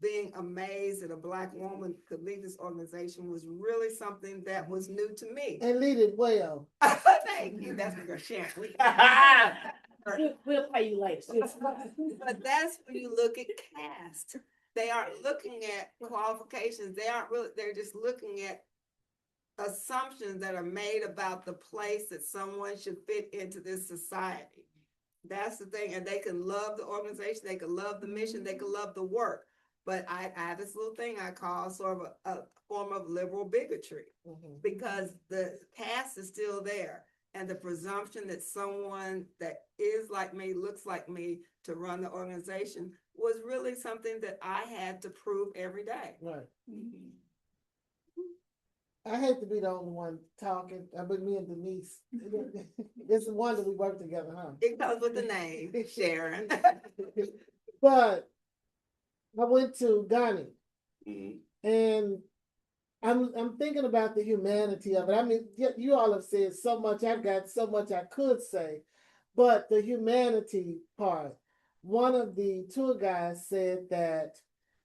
being amazed that a Black woman could lead this organization was really something that was new to me. And lead it well. Thank you. That's what Sharon. We'll pay you later. But that's when you look at caste. They aren't looking at qualifications. They're just looking at assumptions that are made about the place that someone should fit into this society. That's the thing. And they can love the organization, they can love the mission, they can love the work. But I have this little thing I call sort of a form of liberal bigotry, because the caste is still there. And the presumption that someone that is like me, looks like me to run the organization was really something that I had to prove every day. Right. I hate to be the only one talking, but me and Denise, it's the one that we work together, huh? It goes with the name, Sharon. But I went to Ghana, and I'm thinking about the humanity of it. You all have said so much. I've got so much I could say, but the humanity part. One of the tour guides said that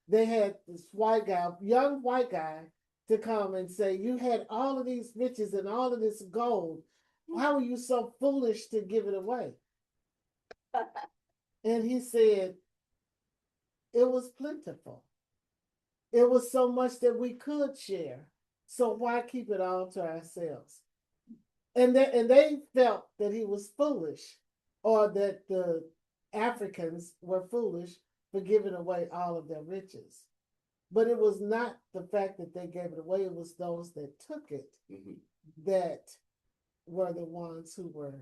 they had this young white guy, to come and say, "You had all of these riches and all of this gold. How are you so foolish to give it away?" And he said, "It was plentiful. It was so much that we could share. So why keep it all to ourselves?" And they felt that he was foolish, or that the Africans were foolish for giving away all of their riches. But it was not the fact that they gave it away, it was those that took it that were the ones who were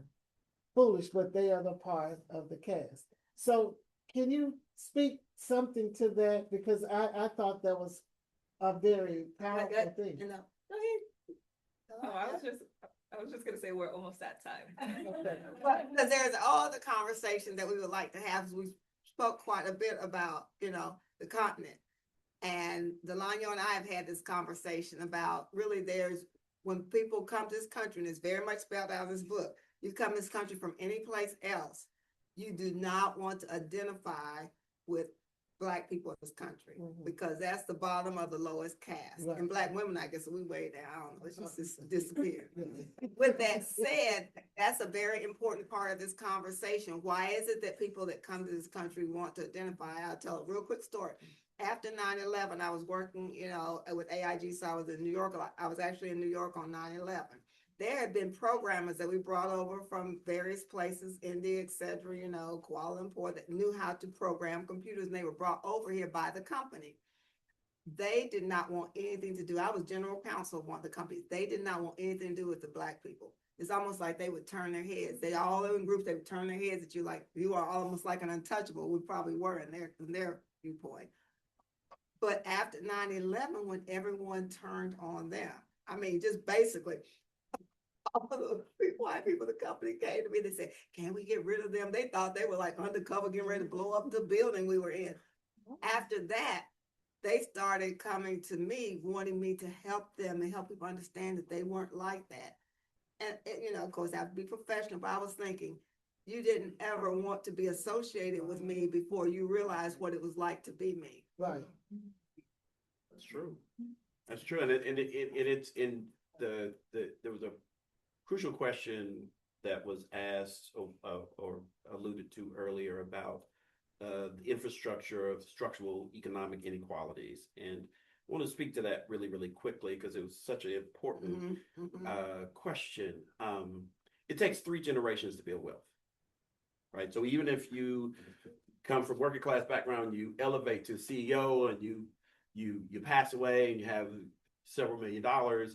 foolish, but they are the part of the caste. So can you speak something to that? Because I thought that was a very powerful thing. You know, Oh, I was just gonna say we're almost at time. but because there's all the conversation that we would like to have. We spoke quite a bit about, you know, the continent. And Delanyo and I have had this conversation about really when people come to this country, and it's very much spelled out in this book, you come to this country from any place else, you do not want to identify with Black people in this country because that's the bottom of the lowest caste. Right. And Black women, I guess, we way down. I don't know, it's just disappeared. With that said, that's a very important part of this conversation. Why is it that people that come to this country want to identify? I'll tell a real quick story. After 9/11, I was working, you know, with AIG, so I was in New York. I was actually in New York on 9/11. There had been programmers that we brought over from various places, India, et cetera, you know, Kuala Lumpur, that knew how to program computers, and they were brought over here by the company. They did not want anything to do. I was general counsel of one of the companies. They did not want anything to do with the Black people. It's almost like they would turn their heads. They all in groups, they would turn their heads at you like you are almost like an untouchable. We probably were in their viewpoint. But after 9/11, when everyone turned on them, I mean, just basically, all of the white people, the company came to me, they said, can we get rid of them? They thought they were like undercover, getting ready to blow up the building we were in. After that, they started coming to me, wanting me to help them and help people understand that they weren't like that. And you know, of course, I have to be professional, but I was thinking, you didn't ever want to be associated with me before you realized what it was like to be me. Right. That's true. That's true. And it's in there was a crucial question that was asked or alluded to earlier about the infrastructure of structural economic inequalities. And I want to speak to that really, really quickly because it was such an important question. It takes 3 generations to build wealth, right? So even if you come from working class background, you elevate to CEO and you pass away and you have several $1 million,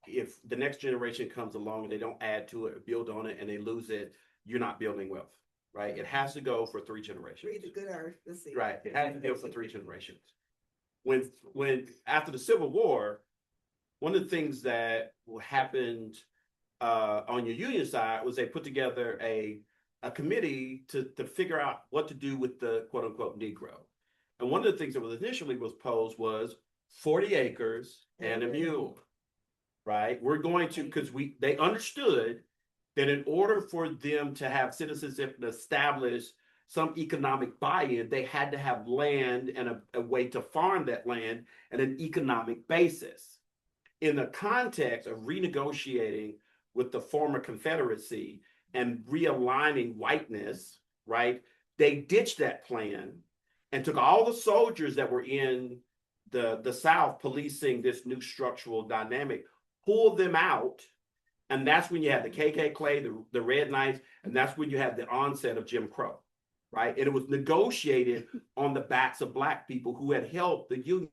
if the next generation comes along and they don't add to it or build on it and they lose it, you're not building wealth, right? It has to go for 3 generations. Read the good earth. Let's see. Right. It has to go for 3 generations. When after the Civil War, one of the things that happened on your union side was they put together a committee to figure out what to do with the quote unquote Negro. And one of the things that was initially posed was 40 acres and a mule, right? We're going to, because they understood that in order for them to have citizenship and establish some economic buy-in, they had to have land and a way to farm that land at an economic basis. In the context of renegotiating with the former Confederacy and realigning whiteness, right? They ditched that plan and took all the soldiers that were in the South policing this new structural dynamic, pulled them out. And that's when you have the KKK, the Red Knights, and that's when you have the onset of Jim Crow, right? And it was negotiated on the backs of Black people who had helped the Union,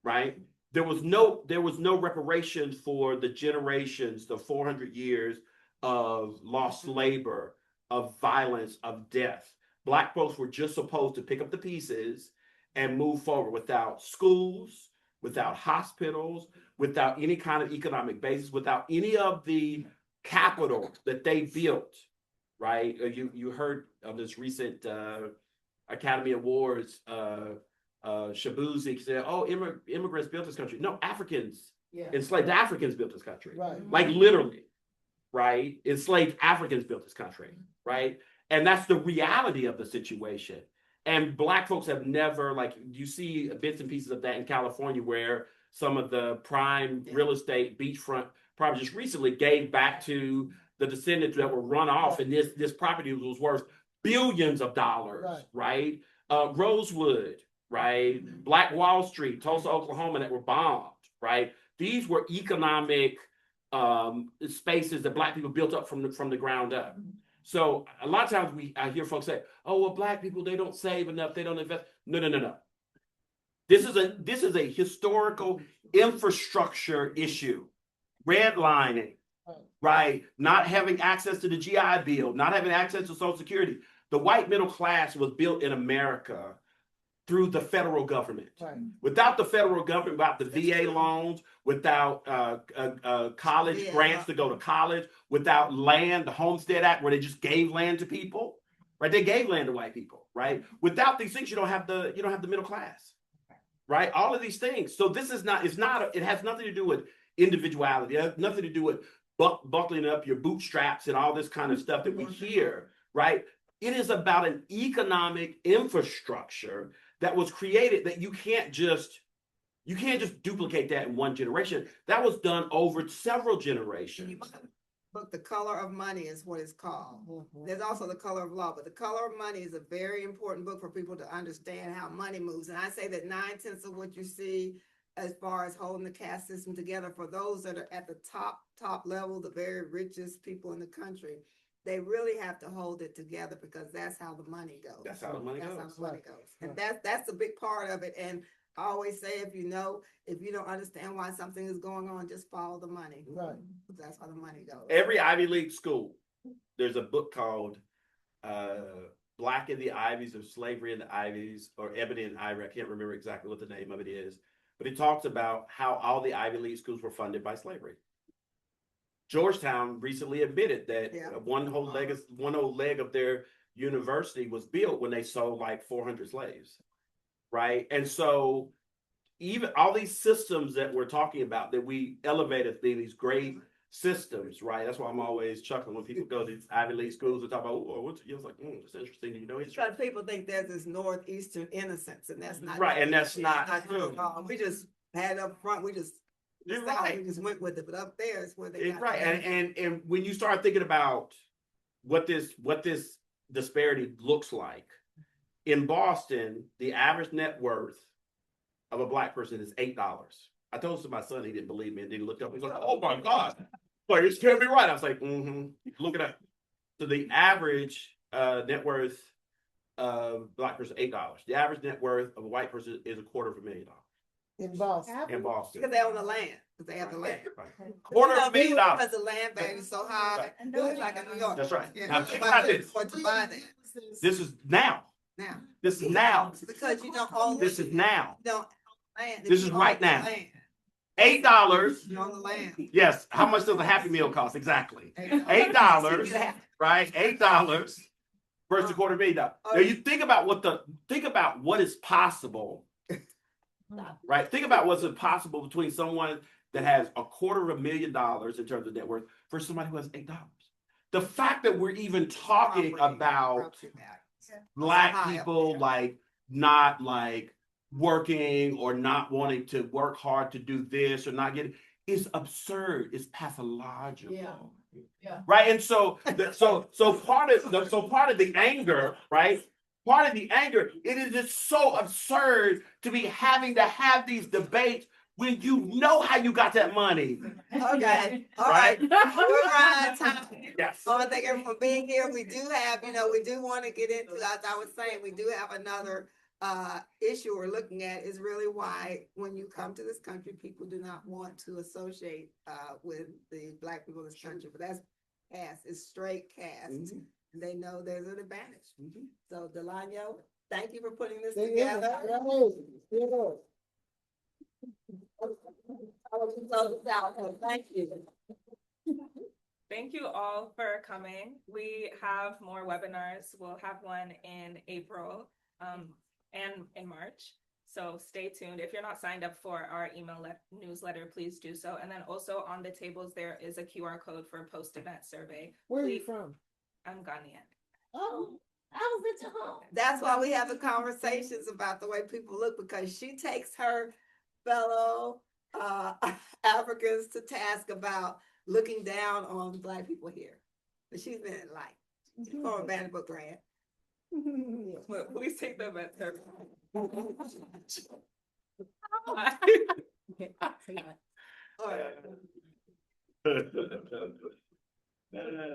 right? There was no reparations for the generations, the 400 years of lost labor, of violence, of death. Black folks were just supposed to pick up the pieces and move forward without schools, without hospitals, without any kind of economic basis, without any of the capital that they built, right? You heard of this recent Academy Awards, Shabuzi said, oh, immigrants built this country. No, Africans, enslaved Africans built this country. Right. Like literally, right? Enslaved Africans built this country, right? And that's the reality of the situation. And Black folks have never, like, you see bits and pieces of that in California where some of the prime real estate beachfront properties just recently gave back to the descendants that were run off, and this property was worth billions of dollars, right? Rosewood, right? Black Wall Street, Tulsa, Oklahoma, that were bombed, right? These were economic spaces that Black people built up from the ground up. So a lot of times I hear folks say, "Oh, well, Black people, they don't save enough, they don't invest." No. This is a historical infrastructure issue. Redlining, right? Not having access to the GI Bill, not having access to Social Security. The white middle class was built in America through the federal government. Right. Without the federal government, without the VA loans, without college grants to go to college, without land, the Homestead Act, where they just gave land to people, right? They gave land to white people, right? Without these things, you don't have the middle class, right? All of these things. So this is not. It has nothing to do with individuality. It has nothing to do with buckling up your bootstraps and all this kind of stuff that we hear, right? It is about an economic infrastructure that was created that you can't just duplicate that in one generation. That was done over several generations. Book, The Color of Money is what it's called. There's also The Color of Law, but The Color of Money is a very important book for people to understand how money moves. And I say that 9/10 of what you see as far as holding the caste system together, for those that are at the top level, the very richest people in the country, they really have to hold it together, because that's how the money goes. That's how the money That's goes. how the money goes. And that's a big part of it. And I always say, if you don't understand why something is going on, just follow the money. Right. That's how the money goes. Every Ivy League school, there's a book called Black in the Ivies, or Slavery in the Ivies, or Ebony and Ivory. I can't remember exactly what the name of it is, but it talks about how all the Ivy League schools were funded by slavery. Georgetown recently admitted that one whole leg of their university was built when they sold like 400 slaves, right? And so even all these systems that we're talking about, that we elevate as being these great systems, right? That's why I'm always chuckling when people go to these Ivy League schools and talk about, oh, what's it? Like, it's interesting, you know. Because people think there's this northeastern innocence, and that's not right, and that's not true. true. We just had up front. We just we just went with it, but up there is where they got right. it. And when you start thinking about what this disparity looks like in Boston, the average net worth of a Black person is $8. I told this to my son, he didn't believe me, and then he looked up. He's like, "Oh my God, like it's can't be right." I was like, Look it up. So the average net worth of Black person $8. The average net worth of a white person is $250,000. In Boston. In Boston. Because they own the land. Because they have the land. $250,000. Because the land value is so high. It looks like in New York. That's right. Yeah. Now think about this. Or to buy that. This is now. Now. This is now. Because you don't own. This is now. You don't own land. This is You own right the now. land. $8. You own the land. Yes. How much does a Happy Meal cost? Exactly. $8. Right? $8 versus $250,000. Now you think about what is possible. Right? Think about what's possible between someone that has $250,000 in terms of net worth versus somebody who has $8. The fact that we're even talking about Black people like not like working or not wanting to work hard to do this or not getting is absurd. It's pathological. Yeah. Right. And so part of the anger, right? Part of the anger, it is just so absurd to be having to have these debates when you know how you got that money. Okay. All right. We're out of time. Yes. I want to thank everyone for being here. We do have, we do want to get into, as I was saying, we do have another issue we're looking at, is really why when you come to this country, people do not want to associate with the Black people in this country. But that's caste. It's straight caste. Mm-hmm. And they know there's an advantage. Mm-hmm. So Delanyo, thank you for putting this Yeah. together. Thank you. Thank you all for coming. We have more webinars. We'll have one in April and in March. So stay tuned. If you're not signed up for our email newsletter, please do so. And then also on the tables, there is a QR code for a post-event survey. Where are you from? I'm Ghanaian. Oh, I was at home. That's why we have the conversations about the way people look, because she takes her fellow Africans to task about looking down on Black people here. But she's been enlightened. She's from a Vanderbilt grad. Well, please take the event survey. All right.